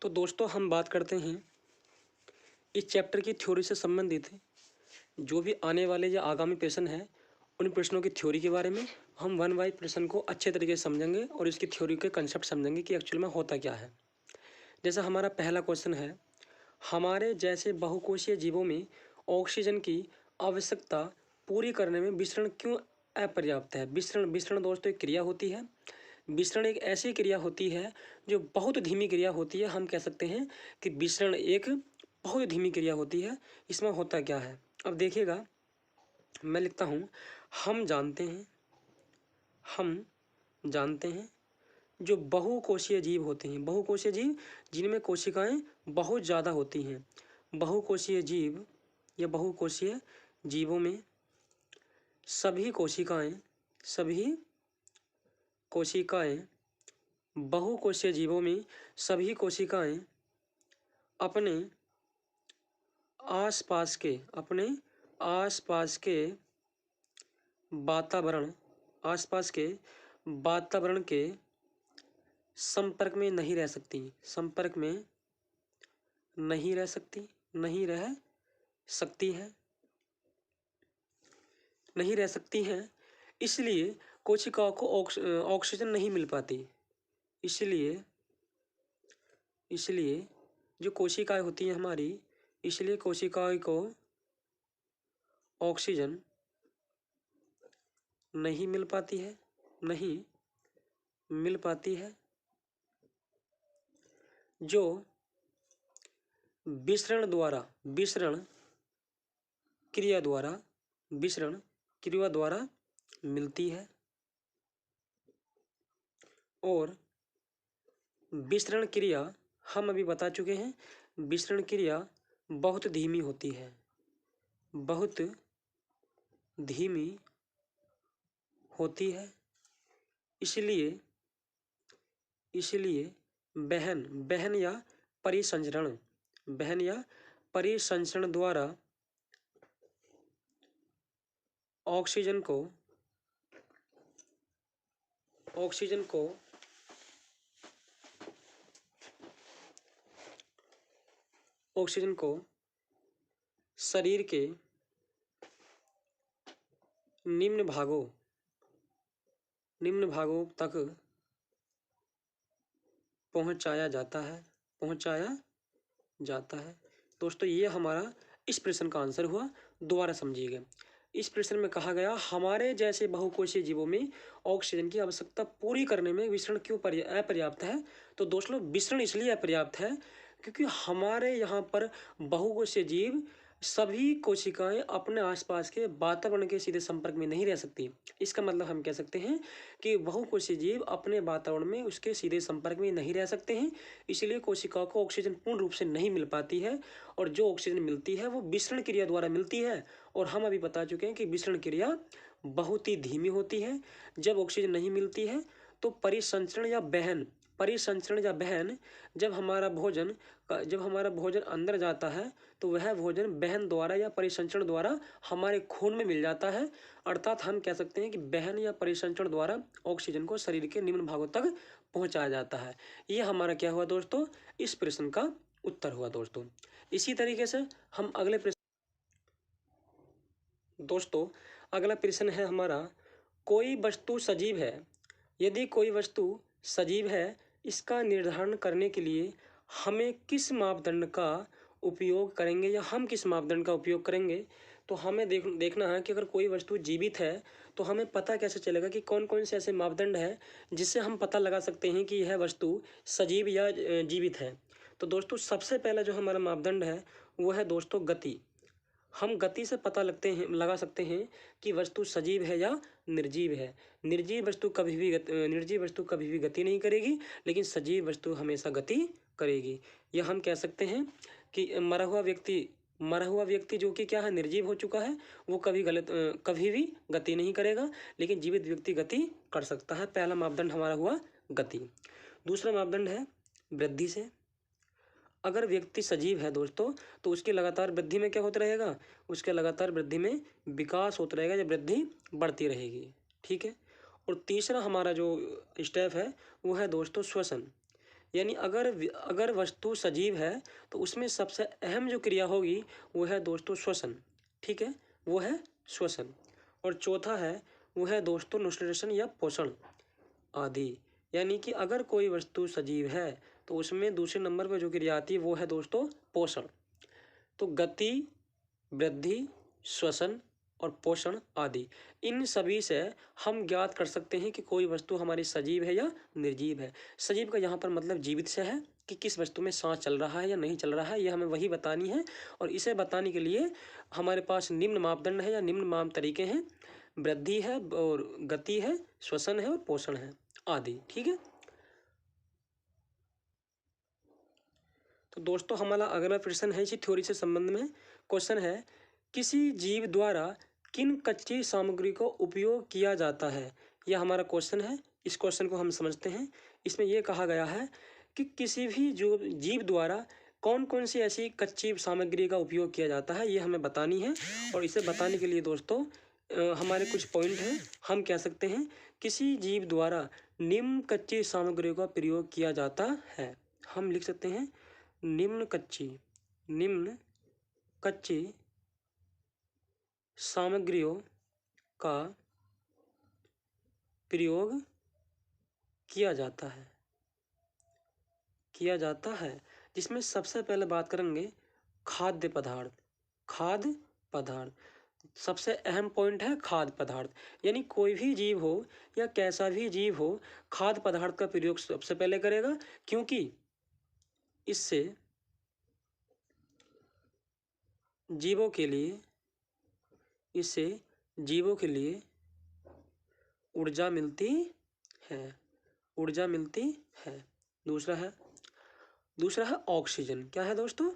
तो दोस्तों हम बात करते हैं इस चैप्टर की थ्योरी से संबंधित जो भी आने वाले या आगामी प्रश्न हैं उन प्रश्नों की थ्योरी के बारे में हम वन बाई प्रश्न को अच्छे तरीके से समझेंगे और इसकी थ्योरी के कंसेप्ट समझेंगे कि एक्चुअल में होता क्या है। जैसा हमारा पहला क्वेश्चन है, हमारे जैसे बहुकोशीय जीवों में ऑक्सीजन की आवश्यकता पूरी करने में विसरण क्यों अपर्याप्त है। विसरण दोस्तों एक क्रिया होती है। विसरण एक ऐसी क्रिया होती है जो बहुत धीमी क्रिया होती है। हम कह सकते हैं कि विसरण एक बहुत धीमी क्रिया होती है। इसमें होता क्या है, अब देखिएगा, मैं लिखता हूँ, हम जानते हैं जो बहुकोशीय जीव होते हैं, बहुकोशीय जीव जिनमें कोशिकाएं बहुत ज़्यादा होती हैं, बहुकोशीय जीव या बहुकोशीय जीवों में सभी कोशिकाएं बहुकोशीय जीवों में सभी कोशिकाएं अपने आसपास के वातावरण के संपर्क में नहीं रह सकती हैं, इसलिए कोशिकाओं को ऑक्सीजन नहीं मिल पाती। इसलिए जो कोशिकाएं होती हैं हमारी, इसलिए कोशिकाओं को ऑक्सीजन नहीं मिल पाती है, जो विसरण क्रिया द्वारा मिलती है। और विसरण क्रिया हम अभी बता चुके हैं, विसरण क्रिया बहुत धीमी होती है। इसलिए बहन या परिसंचरण द्वारा ऑक्सीजन को शरीर के निम्न भागों तक पहुंचाया जाता है। दोस्तों ये हमारा इस प्रश्न का आंसर हुआ। दोबारा समझिएगा, इस प्रश्न में कहा गया हमारे जैसे बहुकोशीय जीवों में ऑक्सीजन की आवश्यकता पूरी करने में विसरण क्यों अपर्याप्त है। तो दोस्तों विसरण इसलिए अपर्याप्त है क्योंकि हमारे यहाँ पर बहुकोशीय जीव सभी कोशिकाएं अपने आसपास के वातावरण के सीधे संपर्क में नहीं रह सकती। इसका मतलब हम कह सकते हैं कि बहुकोशीय जीव अपने वातावरण में उसके सीधे संपर्क में नहीं रह सकते हैं, इसलिए कोशिकाओं को ऑक्सीजन पूर्ण रूप से नहीं मिल पाती है। और जो ऑक्सीजन मिलती है वो विसरण क्रिया द्वारा मिलती है। और हम अभी बता चुके हैं कि विसरण क्रिया बहुत ही धीमी होती है। जब ऑक्सीजन नहीं मिलती है तो परिसंचरण या बहन, जब हमारा भोजन अंदर जाता है तो वह भोजन बहन द्वारा या परिसंचरण द्वारा हमारे खून में मिल जाता है। अर्थात हम कह सकते हैं कि बहन या परिसंचरण द्वारा ऑक्सीजन को शरीर के निम्न भागों तक पहुंचाया जाता है। ये हमारा क्या हुआ दोस्तों, इस प्रश्न का उत्तर हुआ दोस्तों। इसी तरीके से हम अगले प्रश्न, दोस्तों अगला प्रश्न है हमारा, कोई वस्तु सजीव है। यदि कोई वस्तु सजीव है, इसका निर्धारण करने के लिए हमें किस मापदंड का उपयोग करेंगे या हम किस मापदंड का उपयोग करेंगे। तो हमें देखना है कि अगर कोई वस्तु जीवित है तो हमें पता कैसे चलेगा कि कौन कौन से ऐसे मापदंड है जिससे हम पता लगा सकते हैं कि यह वस्तु सजीव या जीवित है। तो दोस्तों सबसे पहला जो हमारा मापदंड है वो है दोस्तों गति। हम गति से पता लगा सकते हैं कि वस्तु सजीव है या निर्जीव है। निर्जीव वस्तु कभी भी गति नहीं करेगी, लेकिन सजीव वस्तु हमेशा गति करेगी। यह हम कह सकते हैं कि मरा हुआ व्यक्ति जो कि क्या है, निर्जीव हो चुका है, वो कभी भी गति नहीं करेगा, लेकिन जीवित व्यक्ति गति कर सकता है। पहला मापदंड हमारा हुआ गति। दूसरा मापदंड है वृद्धि से। अगर व्यक्ति सजीव है दोस्तों तो उसकी लगातार वृद्धि में क्या होता रहेगा, उसके लगातार वृद्धि में विकास होता रहेगा, जब वृद्धि बढ़ती रहेगी। ठीक है। और तीसरा हमारा जो स्टेप है वो है दोस्तों श्वसन। यानी अगर वस्तु सजीव है तो उसमें सबसे अहम जो क्रिया होगी वो है दोस्तों श्वसन। ठीक है, वो है श्वसन। और चौथा है वो है दोस्तों न्यूट्रिशन या पोषण आदि। यानी कि अगर कोई वस्तु सजीव है तो उसमें दूसरे नंबर पर जो क्रिया आती है वो है दोस्तों पोषण। तो गति, वृद्धि, श्वसन और पोषण आदि, इन सभी से हम ज्ञात कर सकते हैं कि कोई वस्तु हमारी सजीव है या निर्जीव है। सजीव का यहाँ पर मतलब जीवित से है कि किस वस्तु में सांस चल रहा है या नहीं चल रहा है, ये हमें वही बतानी है। और इसे बताने के लिए हमारे पास निम्न मापदंड है या निम्न माप तरीके हैं। वृद्धि है और गति है, श्वसन है और पोषण है आदि। ठीक है, तो दोस्तों हमारा अगला प्रश्न है इसी थ्योरी से संबंध में। क्वेश्चन है, किसी जीव द्वारा किन कच्ची सामग्री को उपयोग किया जाता है। यह हमारा क्वेश्चन है। इस क्वेश्चन को हम समझते हैं। इसमें यह कहा गया है कि किसी भी जो जीव द्वारा कौन कौन सी ऐसी कच्ची सामग्री का उपयोग किया जाता है, ये हमें बतानी है। और इसे बताने के लिए दोस्तों हमारे कुछ पॉइंट हैं। हम कह सकते हैं किसी जीव द्वारा निम्न कच्ची सामग्री का प्रयोग किया जाता है। हम लिख सकते हैं निम्न कच्ची सामग्रियों का प्रयोग किया जाता है जिसमें सबसे पहले बात करेंगे खाद्य पदार्थ। सबसे अहम पॉइंट है खाद्य पदार्थ। यानी कोई भी जीव हो या कैसा भी जीव हो, खाद्य पदार्थ का प्रयोग सबसे पहले करेगा, क्योंकि इससे जीवों के लिए ऊर्जा मिलती है। दूसरा है ऑक्सीजन। क्या है दोस्तों?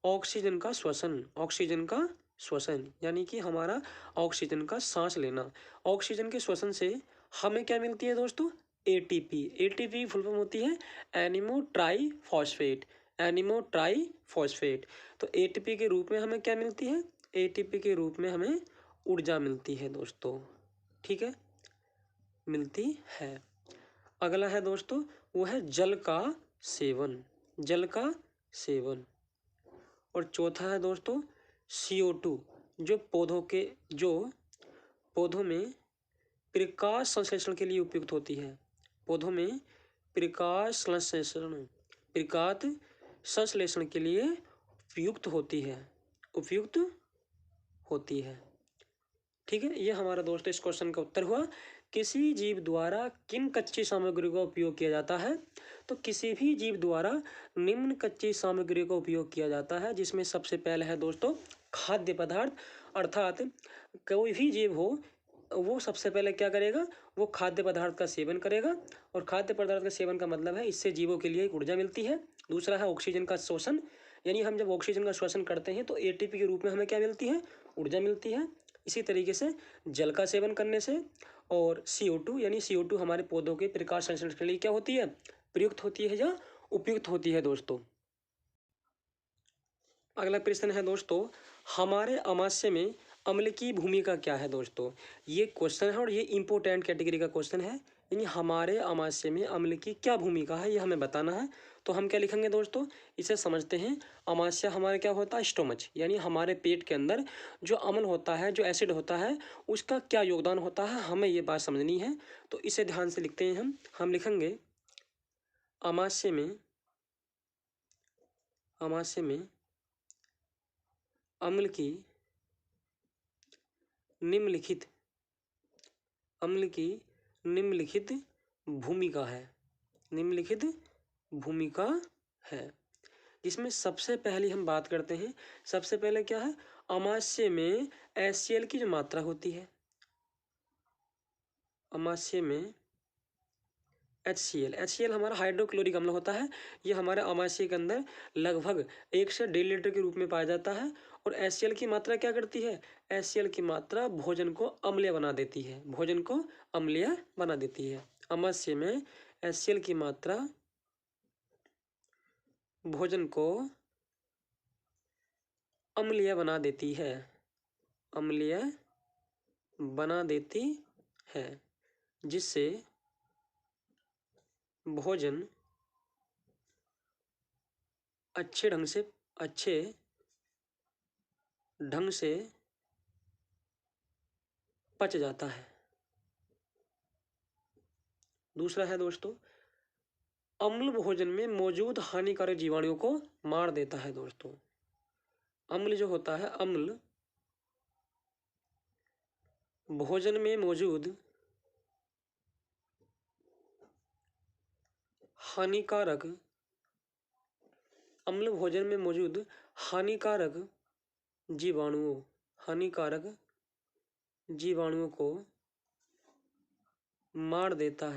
ऑक्सीजन का श्वसन यानी कि हमारा ऑक्सीजन का सांस लेना। ऑक्सीजन के श्वसन से हमें क्या मिलती है दोस्तों? एटीपी फुल फॉर्म होती है एनिमो ट्राई फॉस्फेट। तो एटीपी के रूप में हमें क्या मिलती है? एटीपी के रूप में हमें ऊर्जा मिलती है दोस्तों। ठीक है, मिलती है। अगला है दोस्तों वो है जल का सेवन। और चौथा है दोस्तों CO2, जो पौधों में प्रकाश संश्लेषण के लिए उपयुक्त होती है। पौधों में प्रकाश संश्लेषण के लिए उपयुक्त होती है। ठीक है, ये हमारा दोस्तों इस क्वेश्चन का उत्तर हुआ। किसी जीव द्वारा किन कच्ची सामग्री का उपयोग किया जाता है? तो किसी भी जीव द्वारा निम्न कच्ची सामग्री का उपयोग किया जाता है, जिसमें सबसे पहले है दोस्तों खाद्य पदार्थ। अर्थात कोई भी जीव हो वो सबसे पहले क्या करेगा? वो खाद्य पदार्थ का सेवन करेगा। और खाद्य पदार्थ का सेवन का मतलब है इससे जीवों के लिए ऊर्जा मिलती है। दूसरा है ऑक्सीजन का शोषण, यानी हम जब ऑक्सीजन का श्वसन करते हैं तो एटीपी के रूप में हमें क्या मिलती है? ऊर्जा मिलती है। इसी तरीके से जल का सेवन करने से और CO2 यानी CO2 हमारे पौधों के प्रकाश संश्लेषण के लिए क्या होती है? प्रयुक्त होती है या उपयुक्त होती है दोस्तों। अगला प्रश्न है दोस्तों, हमारे अमाशय में अम्ल की भूमिका क्या है दोस्तों? ये क्वेश्चन है और ये इंपोर्टेंट कैटेगरी का क्वेश्चन है। यानी हमारे अमाशय में अम्ल की क्या भूमिका है, ये हमें बताना है। तो हम क्या लिखेंगे दोस्तों? इसे समझते हैं। अमाशय हमारे क्या होता है? स्टोमच, यानी हमारे पेट के अंदर जो अम्ल होता है, जो एसिड होता है, उसका क्या योगदान होता है, हमें ये बात समझनी है। तो इसे ध्यान से लिखते हैं। हम लिखेंगे अमाशय में अम्ल की निम्नलिखित भूमिका है। जिसमें सबसे पहले हम बात करते हैं, सबसे पहले क्या है? अमाशय में HCl की जो मात्रा होती है, अमाशय में HCl हमारा हाइड्रोक्लोरिक अम्ल होता है। ये हमारे अमाशय के अंदर लगभग 1 से 1.5 लीटर के रूप में पाया जाता है। और HCl की मात्रा क्या करती है? HCl की मात्रा भोजन को अम्लीय बना देती है। अमाशय में HCl की मात्रा भोजन को अम्लीय बना देती है, जिससे भोजन अच्छे ढंग से पच जाता है। दूसरा है दोस्तों, अम्ल भोजन में मौजूद हानिकारक जीवाणुओं को मार देता है। दोस्तों अम्ल जो होता है, अम्ल भोजन में मौजूद हानिकारक अम्ल भोजन में मौजूद हानिकारक जीवाणुओं को मार देता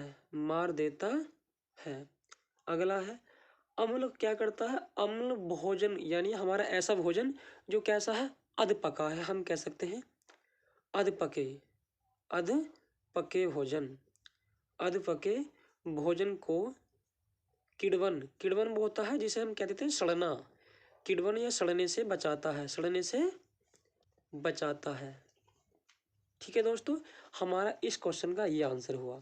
है। अगला है, अम्ल क्या करता है, अम्ल भोजन यानी हमारा ऐसा भोजन जो कैसा है, अधपका है, हम कह सकते हैं अधपके भोजन को किण्वन वो होता है जिसे हम कहते थे सड़ना, किण्वन या सड़ने से बचाता है। ठीक है दोस्तों, हमारा इस क्वेश्चन का ये आंसर हुआ।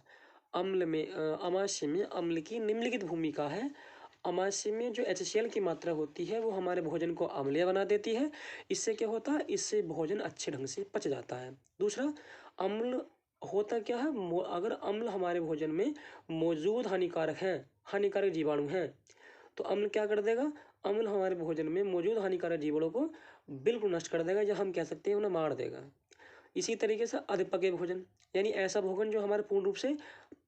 अमाशय में अम्ल की निम्नलिखित भूमिका है। अमाशय में जो HCl की मात्रा होती है वो हमारे भोजन को अम्लीय बना देती है। इससे क्या होता है, इससे भोजन अच्छे ढंग से पच जाता है। दूसरा, अम्ल होता क्या है, अगर अम्ल हमारे भोजन में मौजूद हानिकारक जीवाणु हैं तो अम्ल क्या कर देगा, अम्ल हमारे भोजन में मौजूद हानिकारक जीवाणुओं को बिल्कुल नष्ट कर देगा, या हम कह सकते हैं उन्हें मार देगा। इसी तरीके से अधपके भोजन यानी ऐसा भोजन जो हमारे पूर्ण रूप से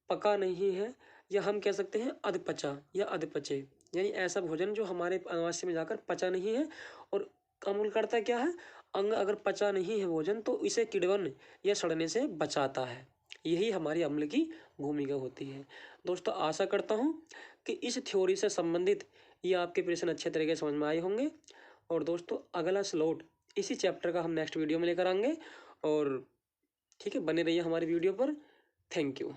पका नहीं है, या हम कह सकते हैं अधपचा या अधपचे, यानी ऐसा भोजन जो हमारे अमाशय में जाकर पचा नहीं है। और अम्ल करता क्या है, अगर पचा नहीं है भोजन तो इसे किण्वन या सड़ने से बचाता है। यही हमारी अम्ल की भूमिका होती है। दोस्तों आशा करता हूँ कि इस थ्योरी से संबंधित ये आपके प्रश्न अच्छे तरीके से समझ में आए होंगे। और दोस्तों अगला स्लॉट इसी चैप्टर का हम नेक्स्ट वीडियो में लेकर आएंगे। और ठीक है, बने रहिए हमारी वीडियो पर। Thank you.